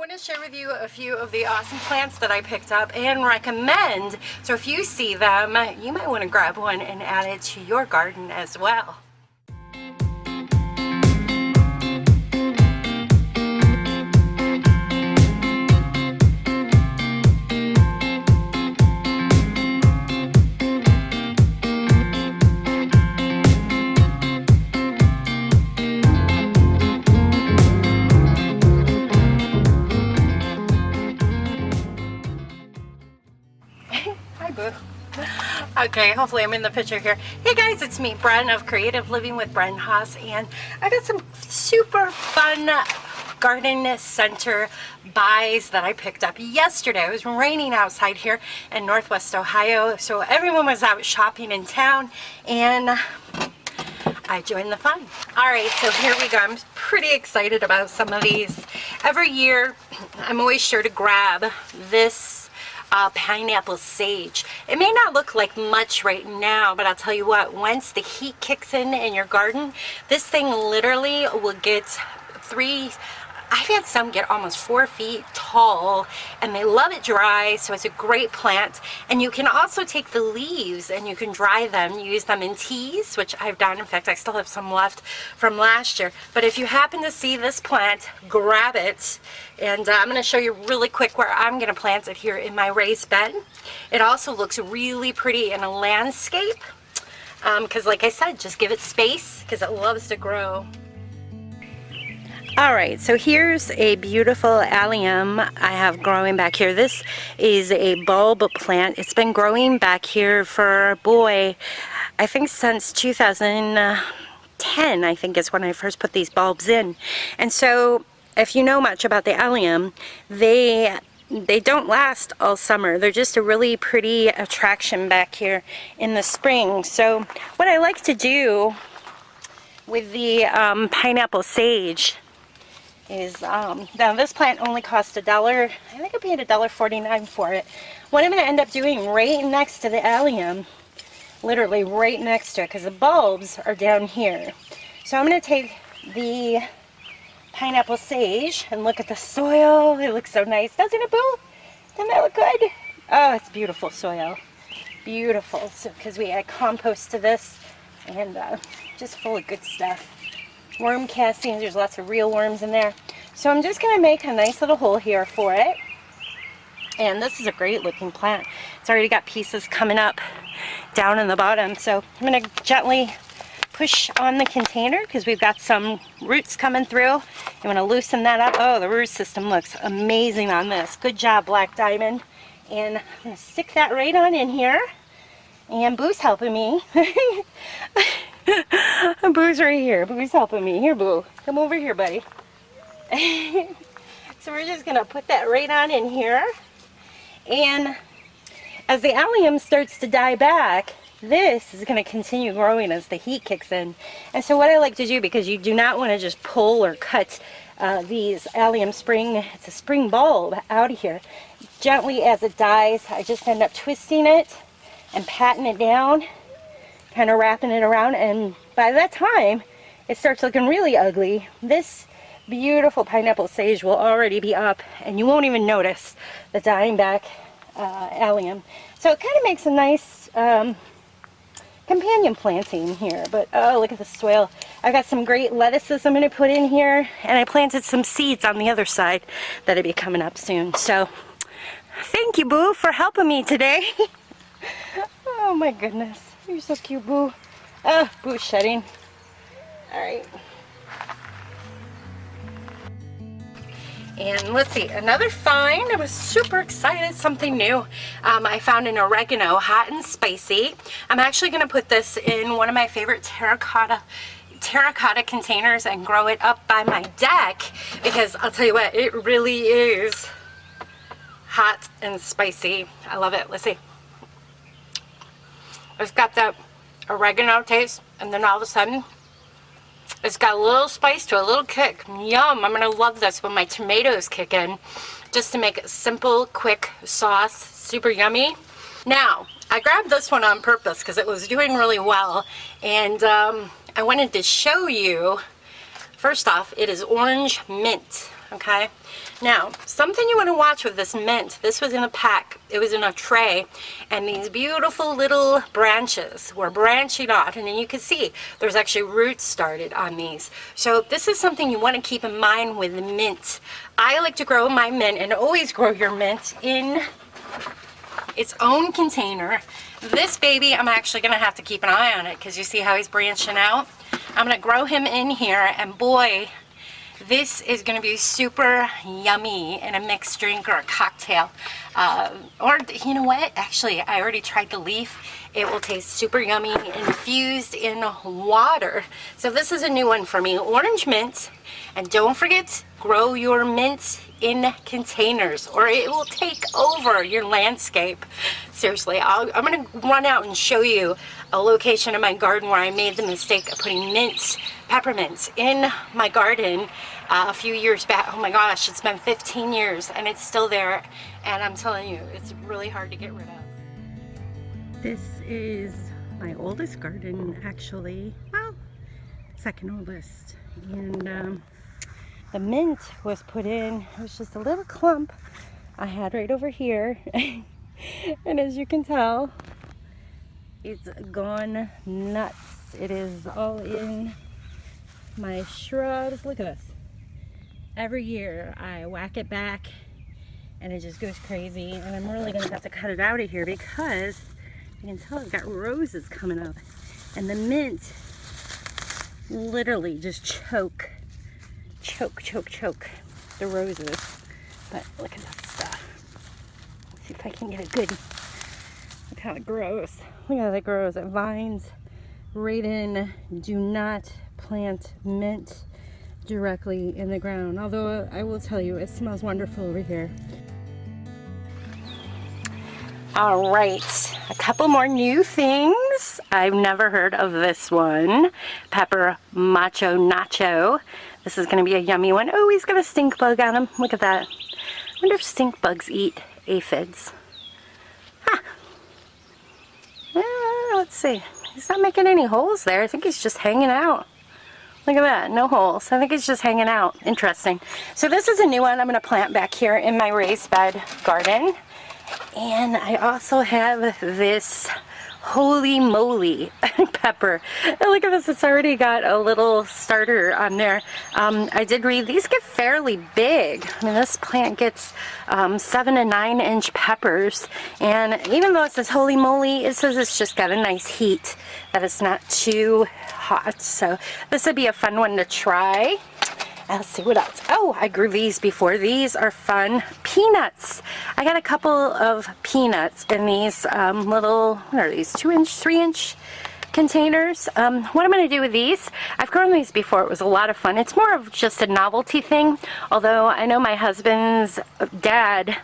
want to share with you a few of the awesome plants that I picked up and recommend. So if you see them, you might want to grab one and add it to your garden as well. Okay, hopefully I'm in the picture here. Hey guys, it's me, Bren of Creative Living with Bren Haas, and I got some super fun garden center buys that I picked up yesterday. It was raining outside here in Northwest Ohio, so everyone was out shopping in town, and I joined the fun. Alright, so here we go. I'm pretty excited about some of these. Every year, I'm always sure to grab this pineapple sage. It may not look like much right now, but I'll tell you what, once the heat kicks in your garden, this thing literally will get I've had some get almost 4 feet tall, and they love it dry, so it's a great plant. And you can also take the leaves and you can dry them, use them in teas, which I've done. In fact, I still have some left from last year. But if you happen to see this plant, grab it. And I'm going to show you really quick where I'm going to plant it here in my raised bed. It also looks really pretty in a landscape, because like I said, just give it space because it loves to grow. Alright, so here's a beautiful allium I have growing back here. This is a bulb plant. It's been growing back here for, boy, I think since 2010, I think is when I first put these bulbs in. And so, if you know much about the allium, they don't last all summer. They're just a really pretty attraction back here in the spring. So, what I like to do with the pineapple sage is, now this plant only cost $1. I think I paid $1.49 for it. What I'm going to end up doing right next to the allium, literally right next to it, because the bulbs are down here. So I'm going to take the pineapple sage and look at the soil. It looks so nice, doesn't it, Boo? Doesn't that look good? Oh, it's beautiful soil. Beautiful. So, because we add compost to this, and just full of good stuff. Worm castings, there's lots of real worms in there. So I'm just going to make a nice little hole here for it. And this is a great looking plant. It's already got pieces coming up down in the bottom. So I'm going to gently push on the container because we've got some roots coming through. I'm going to loosen that up. Oh, the root system looks amazing on this. Good job, Black Diamond. And I'm going to stick that right on in here. And Boo's helping me. Boo's right here. Boo's helping me. Here, Boo. Come over here, buddy. So we're just going to put that right on in here. And as the allium starts to die back, this is going to continue growing as the heat kicks in. And so what I like to do, because you do not want to just pull or cut these allium spring, it's a spring bulb out of here. Gently as it dies, I just end up twisting it and patting it down, kind of wrapping it around, and by that time it starts looking really ugly. This beautiful pineapple sage will already be up and you won't even notice the dying back allium. So it kind of makes a nice companion planting here. But oh, look at the soil. I've got some great lettuces I'm going to put in here, and I planted some seeds on the other side that'll be coming up soon. So thank you, Boo, for helping me today. Oh my goodness, you're so cute, Boo. Oh, Boo's shedding. Alright. And let's see, another find. I was super excited, something new. I found an oregano, hot and spicy. I'm actually going to put this in one of my favorite terracotta containers and grow it up by my deck, because I'll tell you what, it really is hot and spicy. I love it. Let's see. It's got that oregano taste, and then all of a sudden it's got a little spice to a little kick. Yum! I'm gonna love this when my tomatoes kick in, just to make it simple, quick sauce, super yummy. Now, I grabbed this one on purpose because it was doing really well, and I wanted to show you. First off, it is orange mint. okay? Now, something you want to watch with this mint, this was in a pack, it was in a tray, and these beautiful little branches were branching out, and then you can see there's actually roots started on these. So this is something you want to keep in mind with the mint. I like to grow my mint, and always grow your mint in its own container. This baby, I'm actually going to have to keep an eye on it because you see how he's branching out. I'm going to grow him in here, and boy, this is going to be super yummy in a mixed drink or a cocktail. Or, you know what? Actually, I already tried the leaf. It will taste super yummy infused in water. So this is a new one for me. Orange mint. And don't forget, grow your mint in containers or it will take over your landscape. Seriously, I'm going to run out and show you a location in my garden where I made the mistake of putting peppermints in my garden a few years back. Oh my gosh, it's been 15 years and it's still there, and I'm telling you, it's really hard to get rid of. This is my oldest garden, actually. Well, second oldest. And the mint was put in, it was just a little clump I had right over here. And as you can tell, it's gone nuts. It is all in my shrubs. Look at this. Every year I whack it back and it just goes crazy, and I'm really gonna have to cut it out of here because you can tell I've got roses coming up, and the mint literally just choke the roses. But look at that stuff. Let's see if I can get a good look how it grows. Look how that grows. It vines right in. Do not plant mint directly in the ground, although I will tell you it smells wonderful over here. All right, a couple more new things. I've never heard of this one. Pepper macho nacho. This is going to be a yummy one. Oh, he's got a stink bug on him. Look at that. I wonder if stink bugs eat aphids. Huh. Let's see. He's not making any holes there. I think he's just hanging out. Look at that, no holes. I think it's just hanging out. Interesting. So this is a new one I'm going to plant back here in my raised bed garden. And I also have this holy moly pepper. And look at this, it's already got a little starter on there. I did read these get fairly big. I mean, this plant gets 7 to 9 inch peppers, and even though it says holy moly, it says it's just got a nice heat, that it's not too hot. So this would be a fun one to try. Let's see what else. Oh, I grew these before. These are fun. Peanuts. I got a couple of peanuts in these little, what are these, 2-inch, 3-inch containers. What I'm going to do with these, I've grown these before. It was a lot of fun. It's more of just a novelty thing, although I know my husband's dad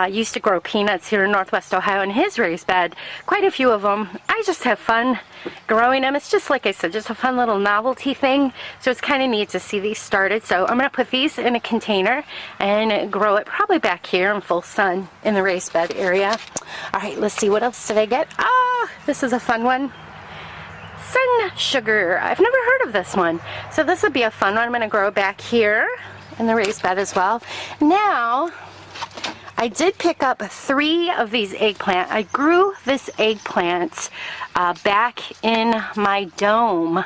used to grow peanuts here in Northwest Ohio in his raised bed. Quite a few of them. I just have fun growing them. It's just, like I said, just a fun little novelty thing. So it's kind of neat to see these started. So I'm going to put these in a container and grow it probably back here in full sun in the raised bed area. All right, let's see, what else did I get? Ah, this is a fun one. Sun sugar. I've never heard of this one. So this would be a fun one. I'm going to grow it back here in the raised bed as well. Now, I did pick up 3 of these eggplant. I grew this eggplant back in my dome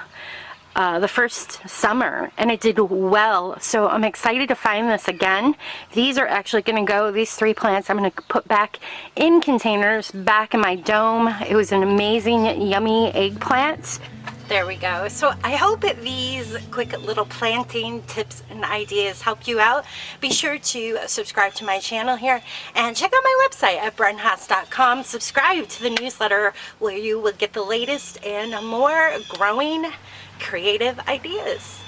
the first summer, and it did well. So I'm excited to find this again. These are actually going to go, these 3 plants I'm going to put back in containers back in my dome. It was an amazing, yummy eggplant. There we go. So I hope that these quick little planting tips and ideas help you out. Be sure to subscribe to my channel here and check out my website at brenhaas.com. Subscribe to the newsletter where you will get the latest and more growing creative ideas.